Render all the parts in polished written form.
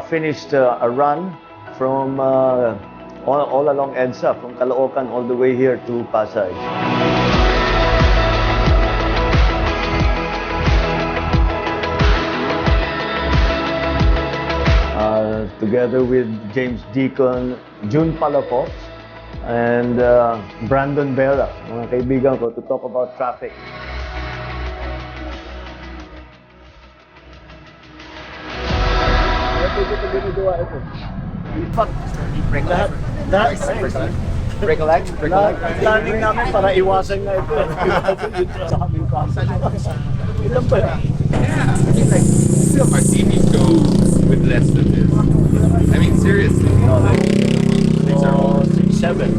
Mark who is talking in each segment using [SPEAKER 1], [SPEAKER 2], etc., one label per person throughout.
[SPEAKER 1] finished a run from all along EDSA, from Caloocan all the way here to Pasay. Together with James Deacon, June Palafox, and Brandon Vera, mga kaibigan ko, to talk about traffic. Planning namin para iwasan nga ito. Sa kaming ilan ba yan?
[SPEAKER 2] Yeah, I mean, like, still my TV show with less than this. I mean, seriously. These are all
[SPEAKER 1] 7.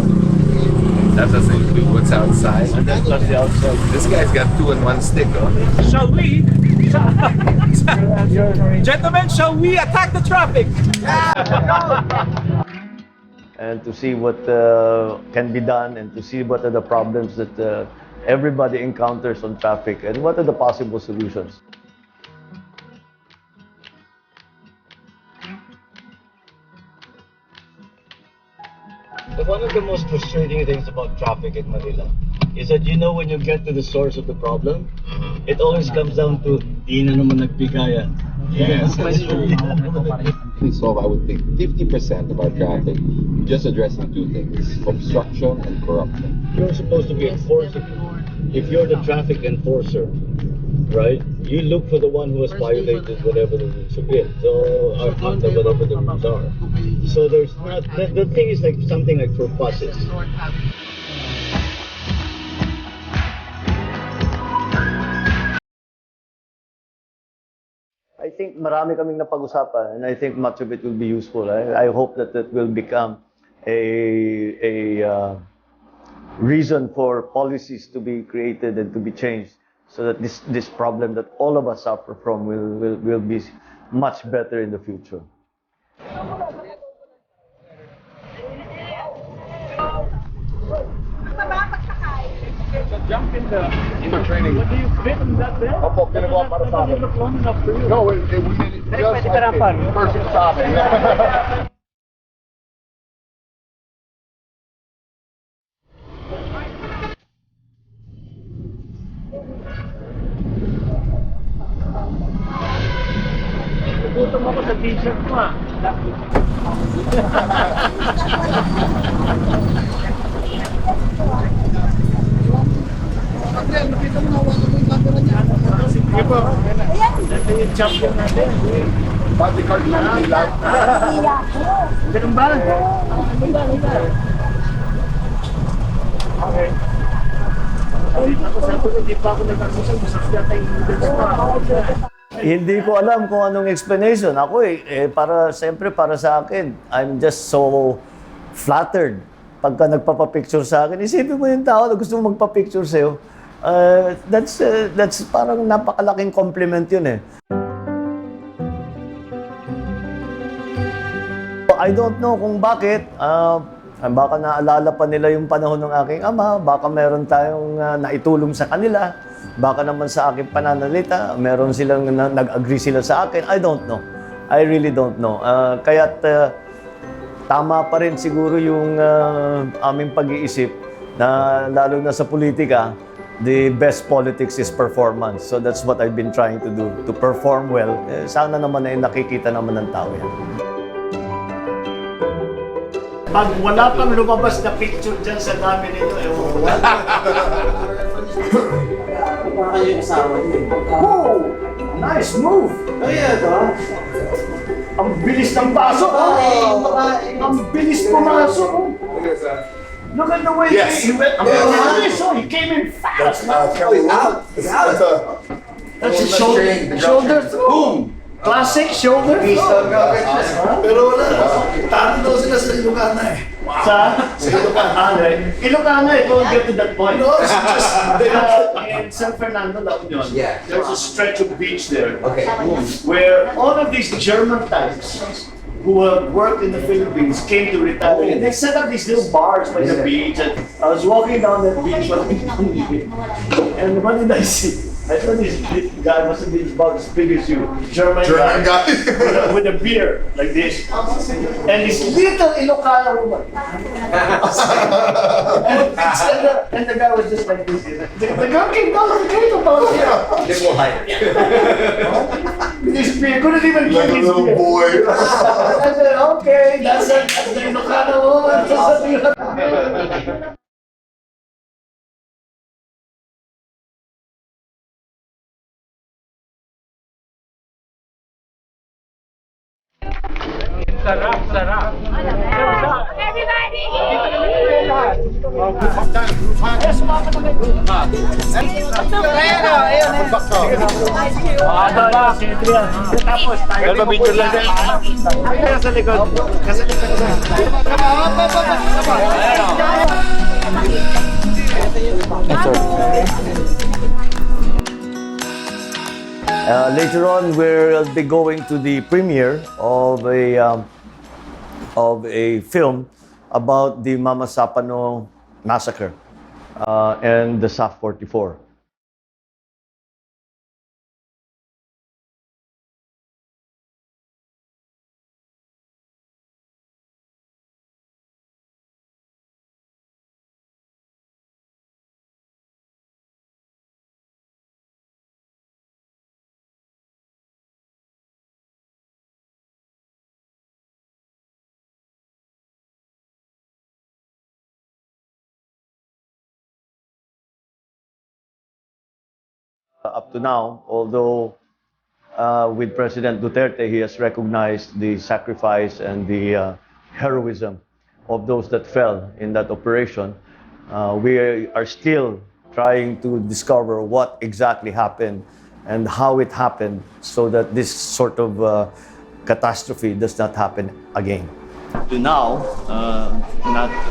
[SPEAKER 2] that doesn't include what's outside.
[SPEAKER 1] And then plus the outside.
[SPEAKER 2] This guy's got 2 in 1 stick, huh?
[SPEAKER 3] Shall we? Gentlemen, shall we attack the traffic?
[SPEAKER 1] And to see what can be done, and to see what are the problems that everybody encounters on traffic, and what are the possible solutions.
[SPEAKER 4] But one of the most frustrating things about traffic in Manila is that when you get to the source of the problem, it always comes down to di na naman nagbigaya. Yes, that's true.
[SPEAKER 2] We solve, I would think, 50% of our traffic just addressing 2 things: obstruction and corruption.
[SPEAKER 4] You're supposed to be enforcing it. If you're the traffic enforcer, right, you look for the one who has violated whatever the rules have been. So, or under whatever the rules are. So there's not, the thing is like something like for buses.
[SPEAKER 1] I think marami kaming napag-usapan, and I think much of it will be useful. I hope that it will become a reason for policies to be created and to be changed, so that this problem that all of us suffer from will be much better in the future.
[SPEAKER 3] Jump in the
[SPEAKER 2] training.
[SPEAKER 3] What do you fit in that bed?
[SPEAKER 2] Opo, pinagawa para sa akin.
[SPEAKER 3] Doesn't look long enough for you.
[SPEAKER 2] No, we did it just like it. Perfect sa akin.
[SPEAKER 3] Nagutom ako sa t-shirt mo ah. Sige po. Ito yung champion natin.
[SPEAKER 2] Bodyguard lang nila.
[SPEAKER 3] Ganun ba? Okay. Ako sabi ko, hindi pa ako nagkakusap. Masakit yata yung noodles pa.
[SPEAKER 1] Hindi ko alam kung anong explanation. Ako siyempre para sa akin, I'm just so flattered. Pagka nagpapapicture sa akin, isipin mo yung tao na gusto mo magpapicture sa'yo. That's parang napakalaking compliment yun eh. I don't know kung bakit. Baka naalala pa nila yung panahon ng aking ama, baka meron tayong naitulong sa kanila, baka naman sa aking pananalita, meron silang nag-agree sila sa akin. I don't know. I really don't know. Kaya't tama pa rin siguro yung aming pag-iisip na lalo na sa politika, the best politics is performance. So that's what I've been trying to do, to perform well. Sana naman ay nakikita naman ng tao yan. Pag wala pang lumabas na picture dyan sa dami nito, wala.
[SPEAKER 5] Kayo yung asawa niyo.
[SPEAKER 1] Oh! Nice move!
[SPEAKER 5] Kaya ito.
[SPEAKER 1] Ang bilis ng pasok! Ang bilis pumasok! Look at the way he went. He came in fast.
[SPEAKER 5] It's out.
[SPEAKER 1] That's his shoulder throw. Boom! Classic shoulder throw.
[SPEAKER 5] Pero wala. Talo daw sila sa Ilocana eh.
[SPEAKER 1] Sa Ilocana. Ilocana, it won't get to that point.
[SPEAKER 5] No, it's just...
[SPEAKER 1] In San Fernando, La Union,
[SPEAKER 5] Yeah.
[SPEAKER 1] there's a stretch of beach there.
[SPEAKER 5] Okay.
[SPEAKER 1] Where all of these German types who have worked in the Philippines came to retire. And they set up these little bars by the beach. And I was walking down that beach, and what did I see?
[SPEAKER 3] I thought this guy must have been about as big as you. German
[SPEAKER 5] guy.
[SPEAKER 3] with a beard like this. And this little Ilocano woman. and the guy was just like this. The girl came down the gate about here. With his beard, couldn't even
[SPEAKER 5] Like
[SPEAKER 3] drink
[SPEAKER 5] a
[SPEAKER 3] his
[SPEAKER 5] little
[SPEAKER 3] beer.
[SPEAKER 5] boy.
[SPEAKER 3] I said, okay, that's the Ilocano woman.
[SPEAKER 1] Later on, we'll be going to the premiere of a film about the Mama Sapano massacre and the SAF 44. Up to now, although with President Duterte, he has recognized the sacrifice and the heroism of those that fell in that operation. We are still trying to discover what exactly happened and how it happened so that this sort of catastrophe does not happen again. To now,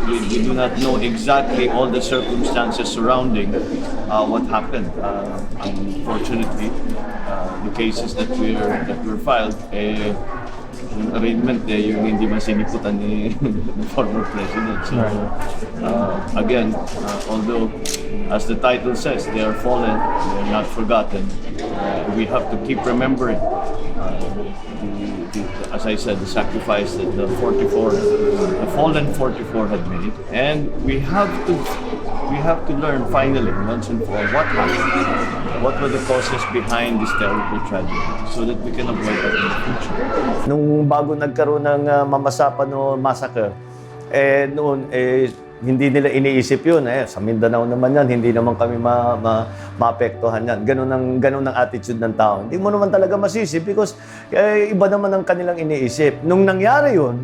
[SPEAKER 1] we do not know exactly all the circumstances surrounding what happened. Unfortunately, the cases that were filed, yung arraignment yung hindi man siniputan ni former president. So, again, although as the title says, they are fallen, they are not forgotten, we have to keep remembering as I said, the sacrifice that the fallen 44 had made, and we have to learn finally, once and for all, what happened, what were the causes behind this terrible tragedy, so that we can avoid that in the future. Nung bago nagkaroon ng Mama Sapano massacre, noon hindi nila iniisip yun. Sa Mindanao naman yan, hindi naman kami maapektuhan yan. Ganun ang attitude ng tao. Hindi mo naman talaga masisip because iba naman ang kanilang iniisip. Nung nangyari yun,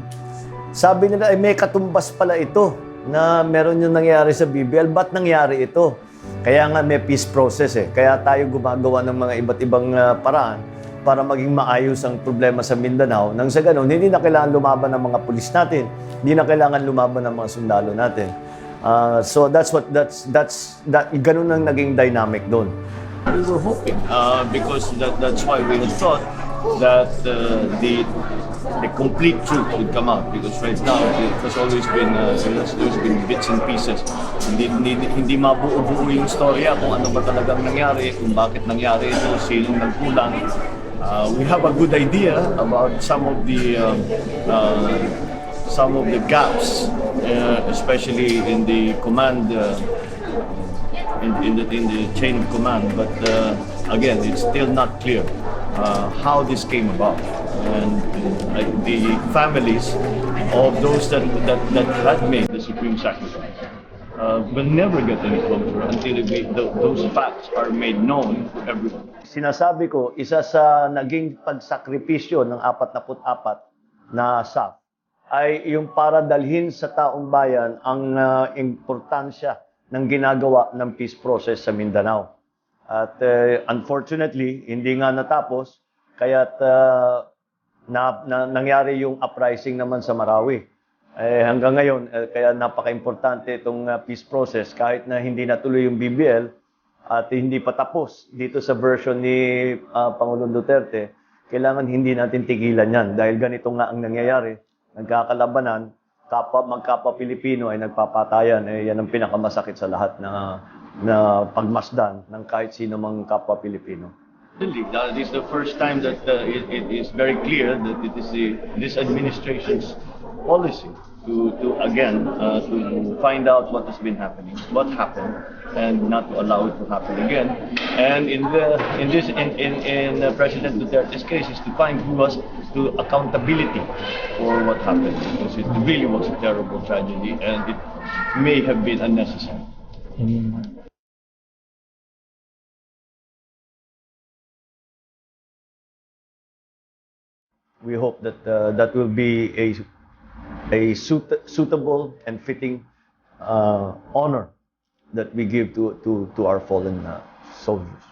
[SPEAKER 1] sabi nila, may katumbas pala ito na meron yung nangyari sa BBL. Ba't nangyari ito? Kaya nga may peace process Kaya tayo gumagawa ng mga iba't ibang paraan para maging maayos ang problema sa Mindanao. Nang sa ganun, hindi na kailangan lumaban ng mga pulis natin. Hindi na kailangan lumaban ng mga sundalo natin. So ganun ang naging dynamic doon. We were hoping because that's why we had thought that the complete truth would come out, because right now it has always been bits and pieces. Hindi mabuo-buo yung storya kung ano ba talagang nangyari, kung bakit nangyari ito, sinong nagkulang. We have a good idea about some of the gaps, especially in the command, in the chain of command. But again, it's still not clear how this came about, and the families of those that had made the supreme sacrifice will never get any closure until those facts are made known to everyone. Sinasabi ko, isa sa naging pagsakripisyo ng 44 na SAF ay yung para dalhin sa taong bayan ang importansya ng ginagawa ng peace process sa Mindanao. At unfortunately, hindi nga natapos, kaya't nangyari yung uprising naman sa Marawi. Hanggang ngayon, kaya napaka-importante itong peace process kahit na hindi natuloy yung BBL at hindi pa tapos dito sa version ni Pangulong Duterte, kailangan hindi natin tigilan yan dahil ganito nga ang nangyayari. Nagkakalabanan, magkapa Pilipino ay nagpapatayan. Yan ang pinakamasakit sa lahat na na pagmasdan ng kahit sino mang kapwa Pilipino. This is the first time that it is very clear that it is this administration's policy to find out what has been happening, what happened, and not to allow it to happen again. And in President Duterte's case is to find who was to accountability for what happened, because it really was a terrible tragedy and it may have been unnecessary. We hope that that will be a suitable and fitting honor that we give to our fallen soldiers.